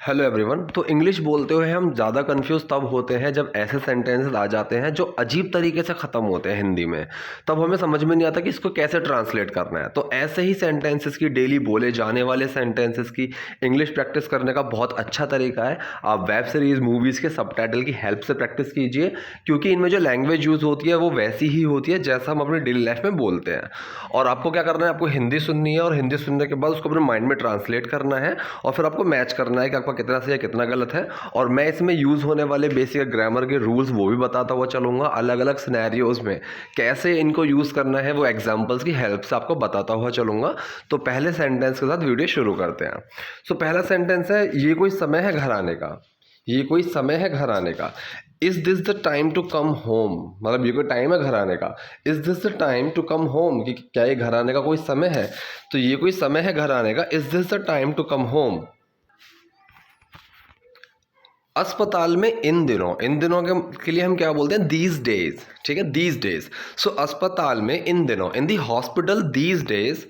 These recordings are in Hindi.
Hello everyone. तो इंग्लिश बोलते हुए हम ज़्यादा कंफ्यूज तब होते हैं जब ऐसे सेंटेंसेस आ जाते हैं जो अजीब तरीके से ख़त्म होते हैं हिंदी में। तब हमें समझ में नहीं आता कि इसको कैसे ट्रांसलेट करना है। तो ऐसे ही सेंटेंसेस की, डेली बोले जाने वाले सेंटेंसेस की इंग्लिश प्रैक्टिस करने का बहुत अच्छा तरीका है। आप वेब सीरीज़, मूवीज़ के सबटाइटल की हेल्प से प्रैक्टिस कीजिए, क्योंकि इनमें जो लैंग्वेज यूज़ होती है वो वैसी ही होती है जैसा हम अपनी डेली लाइफ में बोलते हैं। और आपको क्या करना है, आपको हिंदी सुननी है और हिंदी सुनने के बाद उसको अपने माइंड में ट्रांसलेट करना है और फिर आपको मैच करना है कि आपका कितना सही है कितना गलत है। और मैं इसमें यूज़ होने वाले बेसिक ग्रामर के रूल्स वो भी बताता हुआ चलूँगा, अलग अलग सिनेरियोज में कैसे इनको यूज़ करना है वो एग्जांपल्स की हेल्प से आपको बताता हुआ चलूँगा। तो पहले सेंटेंस के साथ वीडियो शुरू करते हैं। सो पहला सेंटेंस है, ये कोई समय है घर आने का। ये कोई समय है घर आने का। Is this the time to come home, मतलब ये कोई टाइम है घर आने का। Is this the time to come home, कि क्या ये घर आने का कोई समय है। तो ये कोई समय है घर आने का। Is this the time to come home. अस्पताल में इन दिनों, इन दिनों के लिए हम क्या बोलते हैं, दीज डेज। ठीक है, दीज डेज। सो अस्पताल में इन दिनों, इन दी हॉस्पिटल दीज डेज,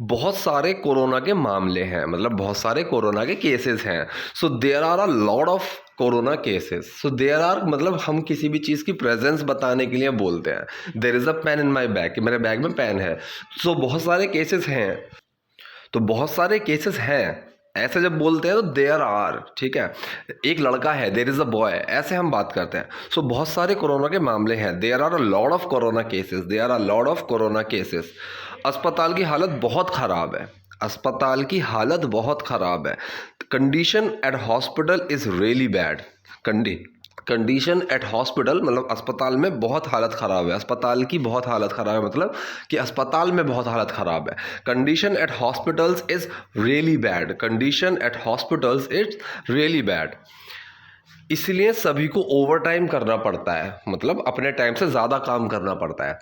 बहुत सारे कोरोना के मामले हैं, मतलब बहुत सारे कोरोना के केसेस हैं। So there are a lot of corona cases. So there are मतलब हम किसी भी चीज़ की प्रेजेंस बताने के लिए बोलते हैं, there is a pen in my bag, कि मेरे बैग में पेन है। सो बहुत सारे केसेस हैं, तो बहुत सारे केसेस हैं ऐसे जब बोलते हैं तो देयर आर। ठीक है, एक लड़का है, देयर इज़ अ बॉय, ऐसे हम बात करते हैं। सो बहुत सारे कोरोना के मामले हैं, there are a lot of corona cases, there are a lot of corona cases. अस्पताल की हालत बहुत ख़राब है। अस्पताल की हालत बहुत ख़राब है। Condition at hospital is really bad. Condition at hospital मतलब अस्पताल में बहुत हालत ख़राब है। अस्पताल की बहुत हालत ख़राब है, मतलब कि अस्पताल में बहुत हालत ख़राब है। Condition at hospitals is really bad. Condition at hospitals is really bad. इसलिए सभी को ओवर टाइम करना पड़ता है, मतलब अपने टाइम से ज़्यादा काम करना पड़ता है।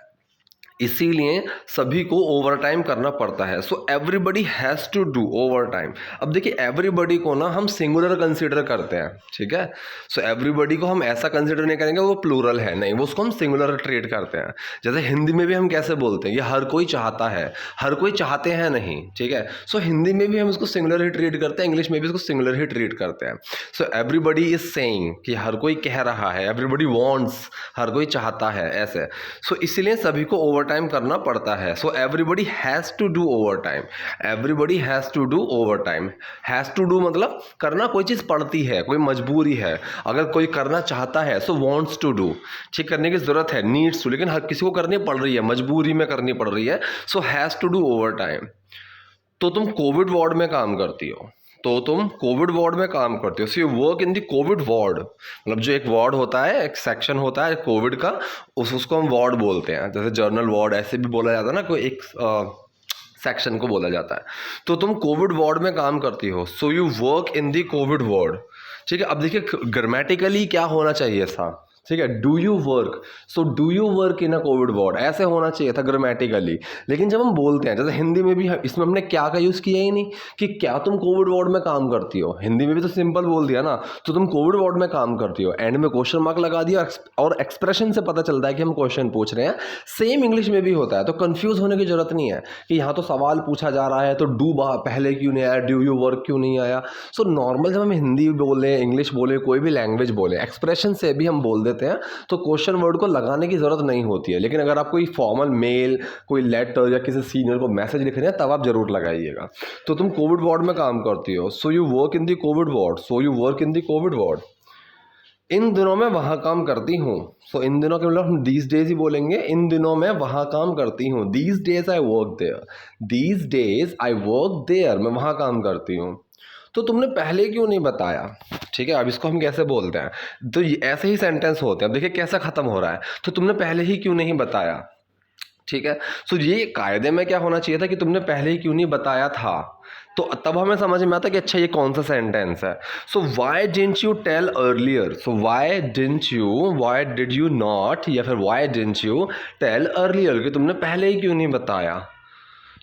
इसीलिए सभी को ओवर टाइम करना पड़ता है। So everybody has to do overtime. अब देखिए, एवरीबडी को ना हम सिंगुलर कंसीडर करते हैं। ठीक है, सो एवरीबडी को हम ऐसा कंसीडर नहीं करेंगे वो प्लूरल है, नहीं, वो उसको हम सिंगुलर ट्रीट करते हैं। जैसे हिंदी में भी हम कैसे बोलते हैं, ये हर कोई चाहता है, हर कोई चाहते हैं नहीं। ठीक है, सो हिंदी में भी हम इसको सिंगुलर ही ट्रीट करते हैं, इंग्लिश में भी इसको सिंगुलर ही ट्रीट करते हैं। सो एवरीबडी इज सेइंग, कि हर कोई कह रहा है, एवरीबडी वांट्स, हर कोई चाहता है, ऐसे। सो इसलिए सभी को ओवर टाइम करना पड़ता है। So everybody has to do overtime. Everybody has to do overtime. Has to do मतलब करना, कोई चीज़ पड़ती है, कोई मजबूरी है। अगर कोई करना चाहता है सो वांट्स टू डू, ठीक, करने की ज़रूरत है, नीड्स टू, लेकिन हर किसी को करनी पड़ रही है, मजबूरी में करनी पड़ रही है। So has to do overtime. तो तुम कोविड वार्ड में काम करती हो, तो तुम कोविड वार्ड में काम करते हो। So you work in the Covid ward, मतलब जो एक वार्ड होता है, एक सेक्शन होता है कोविड का, उसको हम वार्ड बोलते हैं। जैसे जर्नल वार्ड ऐसे भी बोला जाता है ना, कोई एक सेक्शन को बोला जाता है। तो तुम कोविड वार्ड में काम करती हो। So you work in the covid ward. ठीक है, अब देखिए ग्रामेटिकली क्या होना चाहिए था। ठीक है, do you work, so do you work in a Covid ward, ऐसे होना चाहिए था ग्रामेटिकली। लेकिन जब हम बोलते हैं, जैसे हिंदी में भी इसमें हमने क्या का यूज़ किया ही नहीं कि क्या तुम कोविड वार्ड में काम करती हो। हिंदी में भी तो सिंपल बोल दिया ना, तो तुम कोविड वार्ड में काम करती हो, एंड में क्वेश्चन मार्क लगा दिया, और एक्सप्रेशन से पता चलता है कि हम क्वेश्चन पूछ रहे हैं। सेम इंग्लिश में भी होता है, तो कंफ्यूज होने की जरूरत नहीं है कि यहाँ तो सवाल पूछा जा रहा है तो डू पहले क्यों नहीं आया, डू यू वर्क क्यों नहीं आया। सो नॉर्मल जब हम हिंदी बोले, इंग्लिश बोले, कोई भी लैंग्वेज बोले, एक्सप्रेशन से भी हम बोल देते हैं, तो क्वेश्चन वर्ड को लगाने की ज़रूरत नहीं होती है। लेकिन अगर आप कोई फॉर्मल मेल, कोई लेटर या किसी सीनियर को मैसेज लिख रहे हैं, तब आप जरूर लगाइएगा। तो तुम कोविड वार्ड में काम करती हो, so you work in the covid ward, so you work in the covid ward. इन दिनों मैं वहाँ काम करती हूँ। सो इन दिनों के मतलब हम दीज डेज ही बोलेंगे, इन दिनों मैं वहाँ काम करती हूँ। These days I work there, these days I work there, मैं वहाँ काम करती हूँ। तो तुमने पहले क्यों नहीं बताया। ठीक है, अब इसको हम कैसे बोलते हैं, तो ऐसे ही सेंटेंस होते हैं। अब देखिए कैसा खत्म हो रहा है, तो तुमने पहले ही क्यों नहीं बताया। ठीक है, सो ये कायदे में क्या होना चाहिए था कि तुमने पहले ही क्यों नहीं बताया था। तो तब हमें समझ में आता कि अच्छा ये कौन सा सेंटेंस है। So why didn't you tell earlier, so why did you not, या फिर why didn't you tell earlier, कि तुमने पहले ही क्यों नहीं बताया।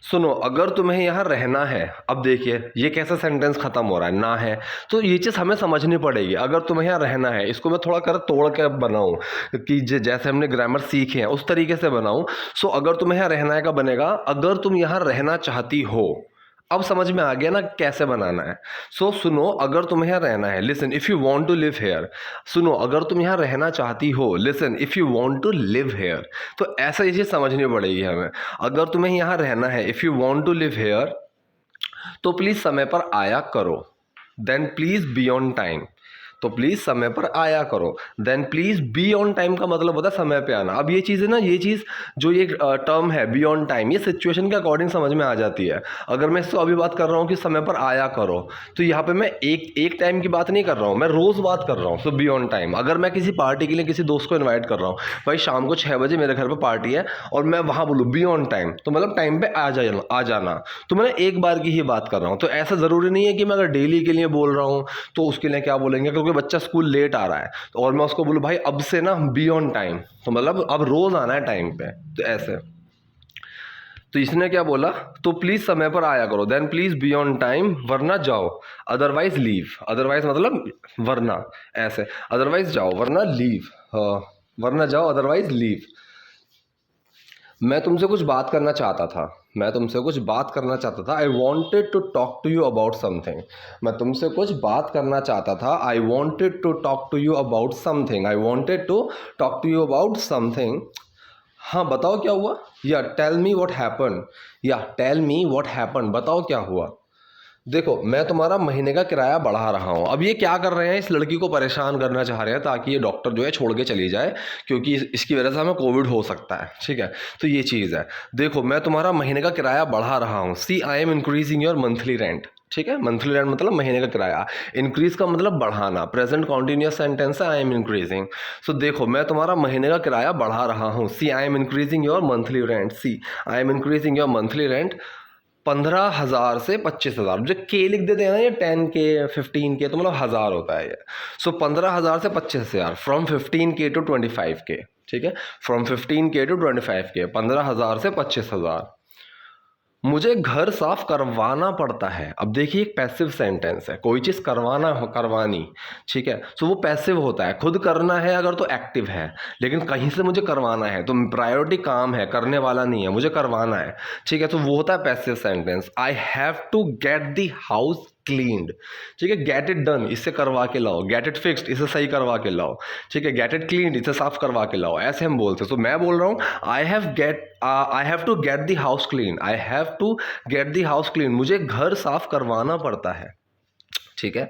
सुनो, अगर तुम्हें यहाँ रहना है, अब देखिए ये कैसा सेंटेंस खत्म हो रहा है, ना है, तो ये चीज़ हमें समझनी पड़ेगी। अगर तुम्हें यहाँ रहना है, इसको मैं थोड़ा कर तोड़ के बनाऊँ कि जैसे हमने ग्रामर सीखे हैं उस तरीके से बनाऊँ। सो अगर तुम्हें यहाँ रहना है का बनेगा, अगर तुम यहाँ रहना चाहती हो, अब समझ में आ गया ना कैसे बनाना है। सो सुनो, अगर तुम्हें यहाँ रहना है, listen if you want to live here, सुनो अगर तुम यहाँ रहना चाहती हो, listen if you want to live here, तो ऐसा ये चीज़ समझनी पड़ेगी हमें। अगर तुम्हें यहाँ रहना है, if you want to live here, तो प्लीज़ समय पर आया करो। Then please be on time, तो प्लीज़ समय पर आया करो। Then please be on time का मतलब होता है समय पे आना। अब ये चीज़ है ना, ये चीज़ जो ये टर्म है बी ऑन टाइम, ये सिचुएशन के अकॉर्डिंग समझ में आ जाती है। अगर मैं इसको अभी बात कर रहा हूँ कि समय पर आया करो, तो यहाँ पे मैं एक टाइम की बात नहीं कर रहा हूँ, मैं रोज़ बात कर रहा हूँ। तो बी ऑन टाइम, अगर मैं किसी पार्टी के लिए किसी दोस्त को इन्वाइट कर रहा हूँ, भाई शाम को 6 बजे मेरे घर पर पार्टी है, और मैं वहाँ बोलूँ बी ऑन टाइम, तो मतलब टाइम पे आ जाना। तो मैं एक बार की ही बात कर रहा हूँ। तो ऐसा ज़रूरी नहीं है कि मैं अगर डेली के लिए बोल रहा हूँ तो उसके लिए क्या बोलेंगे, क्योंकि बच्चा स्कूल लेट आ रहा है तो और मैं उसको बोलूँ भाई अब से ना बी ऑन टाइम, तो मतलब अब रोज आना है टाइम पे, तो ऐसे। तो इसने क्या बोला, तो प्लीज समय पर आया करो, then please be on time, वरना जाओ, अदरवाइज लीव। अदरवाइज मतलब वरना, ऐसे अदरवाइज जाओ वरना लीव, वरना जाओ अदरवाइज लीव। मैं तुमसे कुछ बात करना चाहता था, मैं तुमसे कुछ बात करना चाहता था। I wanted to talk to you about something, मैं तुमसे कुछ बात करना चाहता था। I wanted to talk to you about something, I wanted to talk to you about something. हाँ बताओ क्या हुआ, या टेल मी व्हाट हैपन, या टेल मी व्हाट हैपन, बताओ क्या हुआ। देखो मैं तुम्हारा महीने का किराया बढ़ा रहा हूँ। अब ये क्या कर रहे हैं, इस लड़की को परेशान करना चाह रहे हैं ताकि ये डॉक्टर जो है छोड़ के चली जाए, क्योंकि इसकी वजह से हमें कोविड हो सकता है, ठीक है। तो ये चीज़ है, देखो मैं तुम्हारा महीने का किराया बढ़ा रहा हूँ। See I am increasing your monthly rent, ठीक है। मंथली रेंट मतलब महीने का किराया, इंक्रीज का मतलब बढ़ाना, प्रेजेंट कॉन्टिन्यूस सेंटेंस है आई एम इंक्रीजिंग। सो देखो मैं तुम्हारा महीने का किराया बढ़ा रहा हूँ। See I am increasing your monthly rent, see I am increasing your monthly rent 15,000 से 25,000। जो के लिख देते हैं ना, ये 10K 15K, तो मतलब हज़ार होता है ये। सो 15,000 से 25,000, फ्रॉम 15K टू 25K, ठीक है। फ्रॉम 15K टू 25K, 15,000 से 25,000। मुझे घर साफ करवाना पड़ता है। अब देखिए एक पैसिव सेंटेंस है, कोई चीज़ करवाना हो, करवानी, ठीक है। सो वो पैसिव होता है, खुद करना है अगर तो एक्टिव है, लेकिन कहीं से मुझे करवाना है तो प्रायोरिटी काम है, करने वाला नहीं है, मुझे करवाना है, ठीक है। तो वो होता है passive sentence. I have to get the house cleaned, ठीक है। गेट इट डन, इससे करवा के लाओ। गेट इट फिक्स्ड, इसे सही करवा के लाओ, ठीक है। गेट इट क्लीन्ड, इसे साफ करवा के लाओ, ऐसे हम बोलते हैं। तो मैं बोल रहा हूँ I have to get the house clean, I have to get the house clean, मुझे घर साफ करवाना पड़ता है, ठीक है।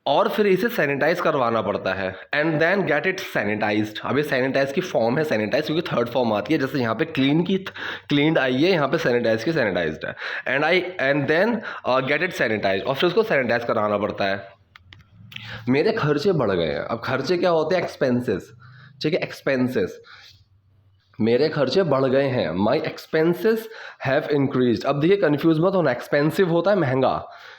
और फिर इसे सैनिटाइज करवाना पड़ता है, and then get it sanitized. अब ये सैनिटाइज की फॉर्म है, सैनिटाइज क्योंकि थर्ड फॉर्म आती है, जैसे यहाँ पे क्लीन की क्लीन्ड आई है, यहाँ पे सैनिटाइज की सैनिटाइज्ड है। And then get it sanitize, और फिर उसको सैनिटाइज कराना पड़ता है। मेरे खर्चे बढ़ गए हैं। अब खर्चे क्या होते हैं, एक्सपेंसेस, ठीक है, एक्सपेंसेस। मेरे खर्चे बढ़ गए हैं, माई एक्सपेंसेस हैव इंक्रीज्ड। अब देखिए कन्फ्यूज मत होना, एक्सपेंसिव होता है महंगा,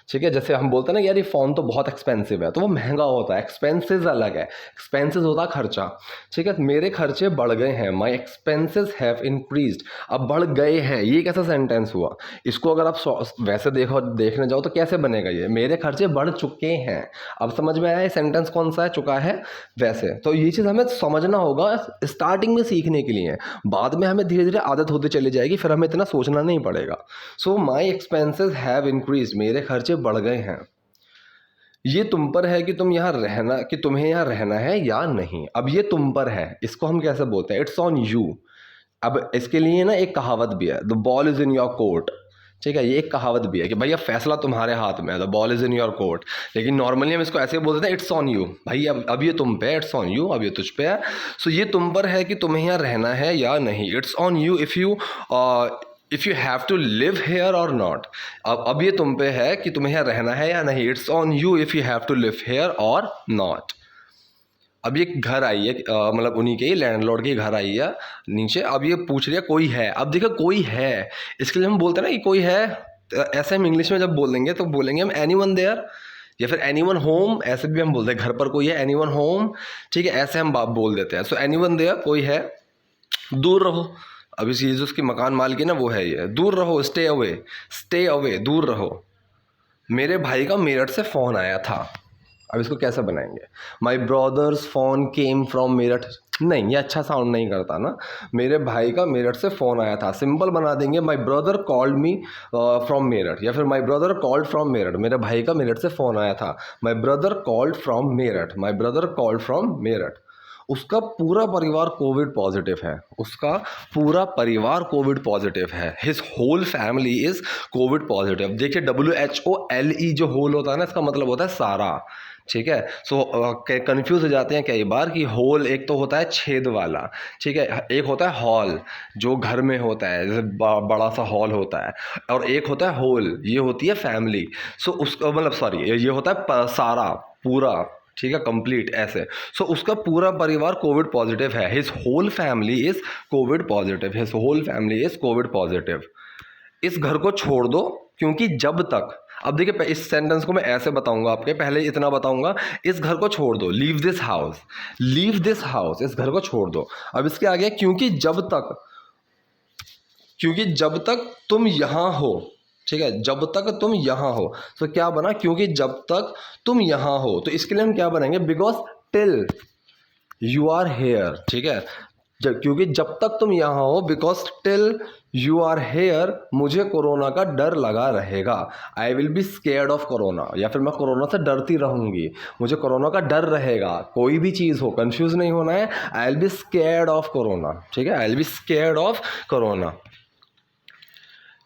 ठीक है। जैसे हम बोलते हैं ना यार ये फ़ोन तो बहुत एक्सपेंसिव है, तो वो महंगा होता है, एक्सपेंसेस अलग है, एक्सपेंसेस होता है खर्चा, ठीक है। मेरे खर्चे बढ़ गए हैं, माई एक्सपेंसेस हैव इंक्रीज्ड। अब बढ़ गए हैं, ये कैसा सेंटेंस हुआ, इसको अगर आप वैसे देखने जाओ तो कैसे बनेगा, ये मेरे खर्चे बढ़ चुके हैं। अब समझ में आया ये सेंटेंस कौन सा है, चुका है, वैसे। तो ये चीज़ हमें समझना होगा स्टार्टिंग में सीखने के लिए, बाद में हमें धीरे धीरे आदत होती चली जाएगी, फिर हमें इतना सोचना नहीं पड़ेगा। सो माई एक्सपेंसेस हैव इंक्रीज, मेरे खर्चे बढ़ गए हैं। ये तुम पर है कि तुम यहाँ रहना, कि तुम्हें यहाँ रहना है या नहीं। अब ये तुम पर है, इसको हम कैसे बोलते हैं, इट्स ऑन यू। अब इसके लिए ना एक कहावत भी है, the ball is in your court, ठीक है। ये एक कहावत भी है कि भाई अब फैसला तुम्हारे हाथ में है, the ball is in your court. लेकिन नॉर्मली हम इसको ऐसे बोलते हैं, इट्स ऑन यू, भाई अब ये तुम पे है, इट्स ऑन यू, अब ये तुझ पे है। सो ये तुम पर है कि तुम्हें यहाँ रहना है या नहीं। It's on you if you have to live here और नॉट। अब ये तुम पे है कि तुम्हें यहाँ रहना है या नहीं। It's on you if you have to live here और नॉट। अब ये घर आई है, मतलब उन्हीं के ही लैंडलॉर्ड के घर आई है नीचे। अब ये पूछ रही है कोई है। अब देखो कोई है, इसके लिए हम बोलते हैं ना कि कोई है, तो ऐसे हम इंग्लिश में जब बोलेंगे तो बोलेंगे हम एनीवन देयर, या फिर एनीवन होम, ऐसे भी हम बोलते हैं, घर पर कोई है, एनीवन होम, ठीक है, ऐसे हम बाप बोल देते हैं। सो एनीवन देयर, कोई है, दूर रहो। अब इस ये जो उसकी मकान मालिक ना वो है, ये दूर रहो, स्टे अवे, दूर रहो। मेरे भाई का मेरठ से फ़ोन आया था। अब इसको कैसे बनाएंगे? My brother's phone came from Meerut, नहीं ये अच्छा साउंड नहीं करता ना। मेरे भाई का मेरठ से फ़ोन आया था, सिंपल बना देंगे my brother called me from Meerut, या फिर my brother called from Meerut, मेरे भाई का मेरठ से फ़ोन आया था। My brother called from Meerut, my brother called from Meerut. उसका पूरा परिवार कोविड पॉजिटिव है, उसका पूरा परिवार कोविड पॉजिटिव है, his whole family is Covid positive. देखिए WHOLE जो होल होता है ना, इसका मतलब होता है सारा, ठीक है। सो कंफ्यूज हो जाते हैं कई बार कि होल एक तो होता है छेद वाला, ठीक है, एक होता है हॉल जो घर में होता है, जैसे बड़ा सा हॉल होता है, और एक होता है होल, ये होती है फैमिली। सो उसका मतलब सॉरी, ये होता है सारा, पूरा, ठीक है, कंप्लीट ऐसे। सो उसका पूरा परिवार कोविड पॉजिटिव है, his whole family is Covid positive, his whole family is Covid positive. इस घर को छोड़ दो क्योंकि जब तक, अब देखिए इस सेंटेंस को मैं ऐसे बताऊंगा, आपके पहले इतना बताऊंगा, इस घर को छोड़ दो, leave this house, leave this house, इस घर को छोड़ दो। अब इसके आगे क्योंकि जब तक, क्योंकि जब तक तुम यहां हो, ठीक है, जब तक तुम यहां हो, तो क्या बना, क्योंकि जब तक तुम यहां हो, तो इसके लिए हम क्या बनाएंगे, because till you are here, ठीक है, क्योंकि जब तक तुम यहां हो, because till you are here, मुझे कोरोना का डर लगा रहेगा। I will be scared of corona, या फिर मैं कोरोना से डरती रहूंगी, मुझे कोरोना का डर रहेगा। कोई भी चीज़ हो, कंफ्यूज नहीं होना है, आई will be scared of corona, ठीक है, आई will be scared of corona.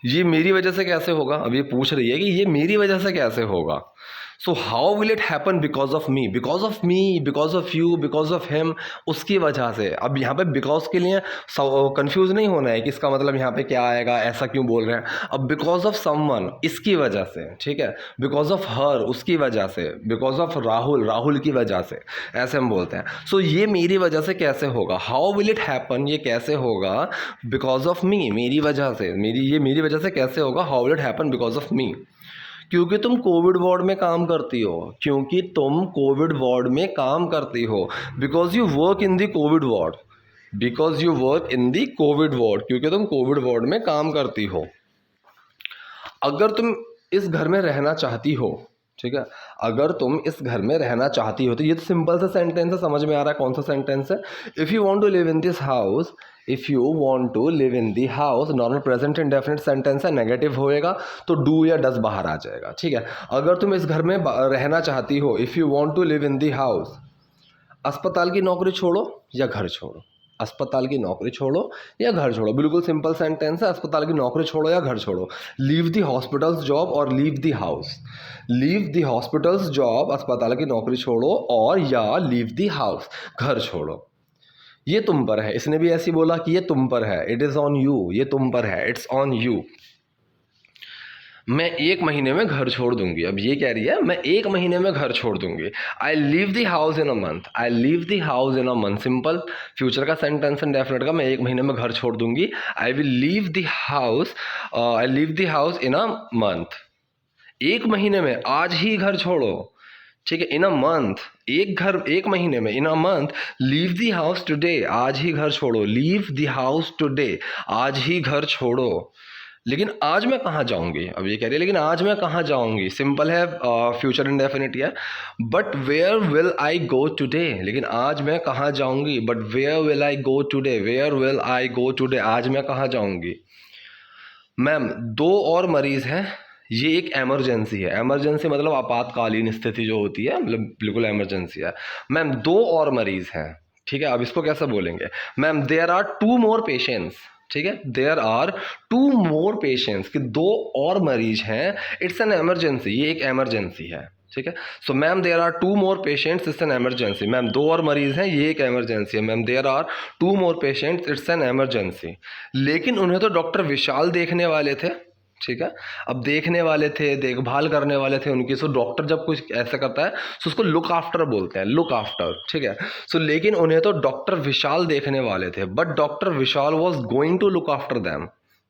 ये मेरी वजह से कैसे होगा, अब ये पूछ रही है कि ये मेरी वजह से कैसे होगा। So how will it happen, because of me, because of me, because of you, because of him, उसकी वजह से। अब यहाँ पे बिकॉज के लिए कंफ्यूज नहीं होना है कि इसका मतलब यहाँ पे क्या आएगा, ऐसा क्यों बोल रहे हैं। अब बिकॉज ऑफ समवन, इसकी वजह से, ठीक है, बिकॉज ऑफ हर, उसकी वजह से, बिकॉज ऑफ राहुल, राहुल की वजह से, ऐसे हम बोलते हैं। सो ये मेरी वजह से कैसे होगा, हाउ विल इट हैपन, ये कैसे होगा, बिकॉज ऑफ मी, मेरी वजह से, ये मेरी वजह से कैसे होगा, how will it happen because of me. क्योंकि तुम कोविड वार्ड में काम करती हो, क्योंकि तुम कोविड वार्ड में काम करती हो, because you work in the covid ward, because you work in the covid ward, क्योंकि तुम कोविड वार्ड में काम करती हो। अगर तुम इस घर में रहना चाहती हो, ठीक है, अगर तुम इस घर में रहना चाहती हो, तो ये तो सिंपल सा सेंटेंस है, समझ में आ रहा है कौन सा सेंटेंस है। If you want to live in this house, if you want to live in the house, normal present indefinite sentence है, नेगेटिव होएगा तो डू या डज बाहर आ जाएगा, ठीक है। अगर तुम इस घर में रहना चाहती हो, if you want to live in the house, अस्पताल की नौकरी छोड़ो या घर छोड़ो, अस्पताल की नौकरी छोड़ो या घर छोड़ो, बिल्कुल सिंपल सेंटेंस है, अस्पताल की नौकरी छोड़ो या घर छोड़ो। लीव दी हॉस्पिटल्स जॉब और leave the house, leave the hospitals job, अस्पताल की नौकरी छोड़ो, और या लीव दी हाउस, घर छोड़ो। ये तुम पर है, इसने भी ऐसी बोला कि ये तुम पर है, इट इज़ ऑन यू, ये तुम पर है, इट्स ऑन यू। मैं 1 महीने में घर छोड़ दूंगी, अब ये कह रही है मैं 1 महीने में घर छोड़ दूंगी। I leave the house in a month, I leave the house in a month, simple future का सेंटेंस एंड डेफिनेट का, मैं 1 महीने में घर छोड़ दूंगी। I will leave the house, I leave the house in a month, 1 महीने में, आज ही घर छोड़ो, ठीक है, इन अ मंथ, एक महीने में, in a month, leave the house today, आज ही घर छोड़ो, लीव द हाउस टुडे, आज ही घर छोड़ो। लेकिन आज मैं कहाँ जाऊंगी, अब ये कह रही है लेकिन आज मैं कहाँ जाऊंगी, सिंपल है, फ्यूचर इंडेफिनिट है, but where will I go today, लेकिन आज मैं कहाँ जाऊंगी, but where will I go today, where will I go today, आज मैं कहाँ जाऊंगी। मैम 2 और मरीज हैं, ये एक एमरजेंसी है, एमरजेंसी मतलब आपातकालीन स्थिति जो होती है, मतलब बिल्कुल एमरजेंसी है। मैम 2 और मरीज हैं, ठीक है, अब इसको कैसे बोलेंगे, ma'am there are 2 more patients, ठीक है, देयर आर 2 मोर पेशेंट्स, कि 2 और मरीज हैं, इट्स एन एमरजेंसी, ये एक एमरजेंसी है, ठीक है। So ma'am there are 2 more patients, it's an emergency, ma'am 2 और मरीज हैं, ये एक एमरजेंसी है, ma'am there are 2 more patients, it's an emergency. लेकिन उन्हें तो डॉक्टर विशाल देखने वाले थे, ठीक है, अब देखने वाले थे, देखभाल करने वाले थे उनकी। सो डॉक्टर जब कुछ ऐसा करता है तो उसको लुक आफ्टर बोलते हैं, लुक आफ्टर, ठीक है। सो लेकिन उन्हें तो डॉक्टर विशाल देखने वाले थे, but doctor Vishal was going to look after them,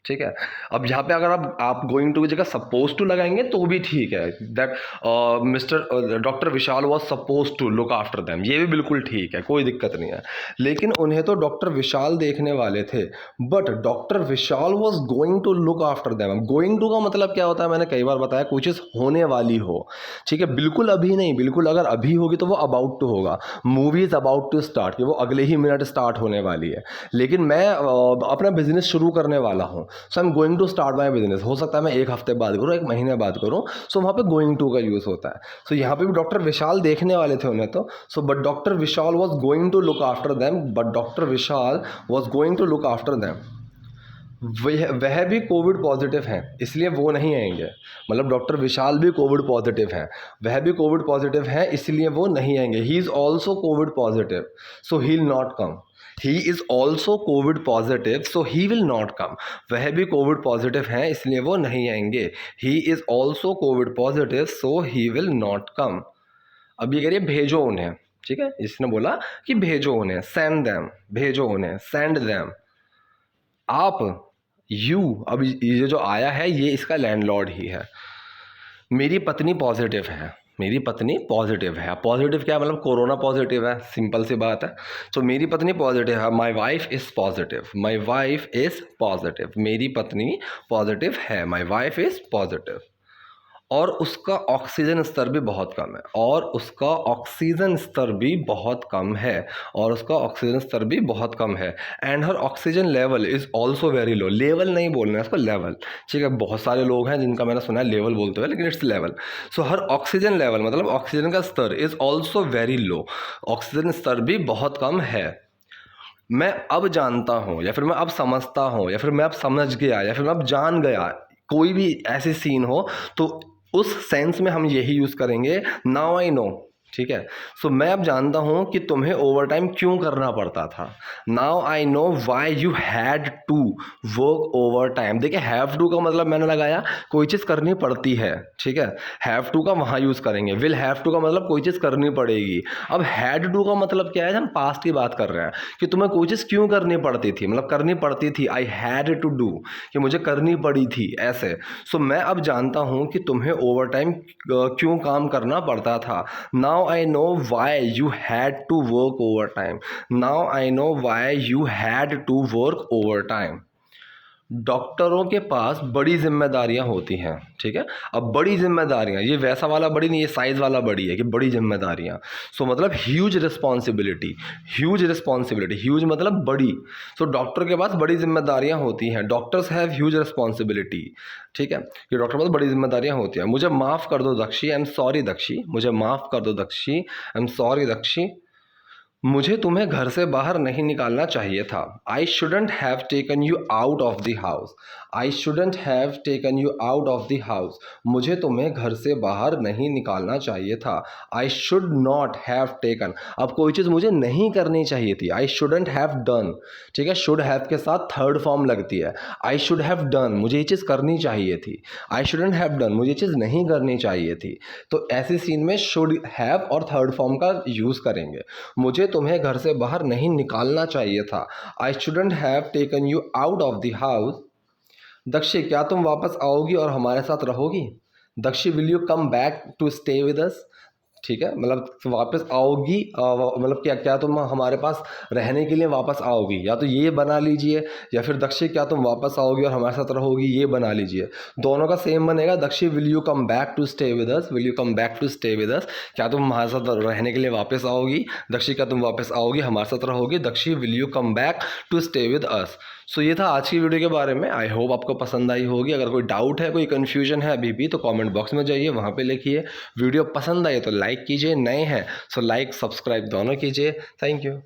ठीक है। अब यहाँ पे अगर आप गोइंग टू की जगह सपोज टू लगाएंगे तो भी ठीक है, that mister doctor Vishal was suppose to look after them, ये भी बिल्कुल ठीक है, कोई दिक्कत नहीं है। लेकिन उन्हें तो डॉक्टर विशाल देखने वाले थे, but doctor Vishal was going to look after them. Going to का मतलब क्या होता है, मैंने कई बार बताया, कोई चीज़ होने वाली हो, ठीक है, बिल्कुल अभी नहीं, बिल्कुल अगर अभी होगी तो वो अबाउट टू होगा। Movie is about to start, कि वो अगले ही मिनट स्टार्ट होने वाली है। लेकिन मैं अपना बिजनेस शुरू करने वाला हूँ, so I am going to start my business. हो सकता है मैं एक हफ्ते बाद करूँ, एक महीने बाद करूँ, सो वहाँ पे गोइंग टू का यूज़ होता है। सो यहाँ पे भी डॉक्टर विशाल देखने वाले थे उन्हें तो, so but doctor Vishal was going to look after them, but doctor Vishal was going to look after them. वह भी कोविड पॉजिटिव हैं, इसलिए वो नहीं आएंगे। मतलब डॉक्टर विशाल भी कोविड पॉजिटिव हैं, वह भी कोविड पॉजिटिव हैं, इसलिए वो नहीं आएंगे। He is also Covid positive, so he will not come. He is also Covid positive, so he will not come. वह भी कोविड पॉजिटिव हैं, इसलिए वो नहीं आएंगे। He is also Covid positive, so he will not come. अब ये करिए भेजो उन्हें, ठीक है, इसने बोला कि भेजो उन्हें, सेंड देम, भेजो उन्हें, सेंड देम। आप, यू, अब ये जो आया है ये इसका लैंडलॉर्ड ही है। मेरी पत्नी पॉजिटिव है, मेरी पत्नी पॉजिटिव है। पॉजिटिव क्या है, मतलब कोरोना पॉजिटिव है, सिंपल सी बात है। तो मेरी पत्नी पॉजिटिव है, my wife is positive, my wife is positive, मेरी पत्नी पॉजिटिव है, माई वाइफ इज़ पॉजिटिव। और उसका ऑक्सीजन स्तर भी बहुत कम है, और उसका ऑक्सीजन स्तर भी बहुत कम है, और उसका ऑक्सीजन स्तर भी बहुत कम है। And her oxygen level is also very low. Level नहीं बोलना है इसको, लेवल, ठीक है। बहुत सारे लोग हैं जिनका मैंने सुना है लेवल बोलते हुए, लेकिन it's level. So her oxygen level मतलब ऑक्सीजन का स्तर is also very low, oxygen स्तर भी बहुत कम है। मैं अब जानता हूँ, या फिर मैं अब समझता हूँ, या फिर मैं अब समझ गया, या फिर मैं अब जान गया, कोई भी ऐसी सीन हो तो उस सेंस में हम यही यूज़ करेंगे, नाउ आई नो, ठीक है। सो मैं अब जानता हूँ कि तुम्हें ओवर टाइम क्यों करना पड़ता था। Now I know why you had to work overtime. देखिए हैव टू का मतलब मैंने लगाया कोई चीज़ करनी पड़ती है, ठीक है। हैव टू का वहाँ यूज़ करेंगे। विल हैव टू का मतलब कोई चीज़ करनी पड़ेगी। अब हैड टू का मतलब क्या है, हम पास्ट की बात कर रहे हैं कि तुम्हें कोई चीज़ क्यों करनी पड़ती थी, मतलब करनी पड़ती थी, आई हैड टू डू, कि मुझे करनी पड़ी थी, ऐसे। सो मैं अब जानता हूँ कि तुम्हें ओवर टाइम क्यों काम करना पड़ता था। Now I know why you had to work overtime. Now I know why you had to work overtime. डॉक्टरों के पास बड़ी जिम्मेदारियां होती हैं, ठीक है। अब बड़ी जिम्मेदारियां, ये वैसा वाला बड़ी नहीं, ये साइज वाला बड़ी है कि बड़ी जिम्मेदारियां। सो मतलब huge responsibility, huge responsibility, huge मतलब बड़ी। सो डॉक्टर के पास बड़ी जिम्मेदारियां होती हैं, डॉक्टर्स हैव ह्यूज रिस्पॉन्सिबिलिटी, ठीक है, कि डॉक्टर के पास बड़ी जिम्मेदारियां होती हैं। मुझे माफ़ कर दो दक्षी, आई एम सॉरी दक्षी, मुझे माफ़ कर दो दक्षी, आई एम सॉरी दक्षी। मुझे तुम्हें घर से बाहर नहीं निकालना चाहिए था। I shouldn't have taken you out of the house. I shouldn't have taken you out of the house. मुझे तुम्हें घर से बाहर नहीं निकालना चाहिए था। I should not have taken, अब कोई चीज़ मुझे नहीं करनी चाहिए थी। आई शुडेंट हैव डन, ठीक है, शुड हैव के साथ थर्ड फॉर्म लगती है। आई शुड हैव डन, मुझे ये चीज़ करनी चाहिए थी। आई शुडेंट हैव डन, मुझे ये चीज़ नहीं करनी चाहिए थी। तो ऐसे सीन में शुड हैव और थर्ड फॉर्म का यूज़ करेंगे। मुझे तुम्हें घर से बाहर नहीं निकालना चाहिए था। I shouldn't have taken you out of the house. Dakshi, क्या तुम वापस आओगी और हमारे साथ रहोगी। Dakshi, will you come back to stay with us, ठीक है, मतलब वापस आओगी, मतलब क्या तुम हमारे पास रहने के लिए वापस आओगी, या तो ये बना लीजिए, या फिर दक्षी क्या तुम वापस आओगी और हमारे साथ रहोगी, ये बना लीजिए। दोनों का सेम बनेगा। Dakshi, will you come back to stay with us, will you come back to stay with us, क्या तुम हमारे साथ रहने के लिए वापस आओगी। दक्षी, क्या तुम वापस आओगी, हमारे साथ रहोगी। Dakshi, will you come back to stay with us. So ये था आज की वीडियो के बारे में। आई होप आपको पसंद आई होगी। अगर कोई डाउट है, कोई कन्फ्यूजन है अभी भी, तो कमेंट बॉक्स में जाइए, वहाँ पे लिखिए। वीडियो पसंद आई तो लाइक कीजिए, नए हैं सो लाइक सब्सक्राइब दोनों कीजिए। Thank you.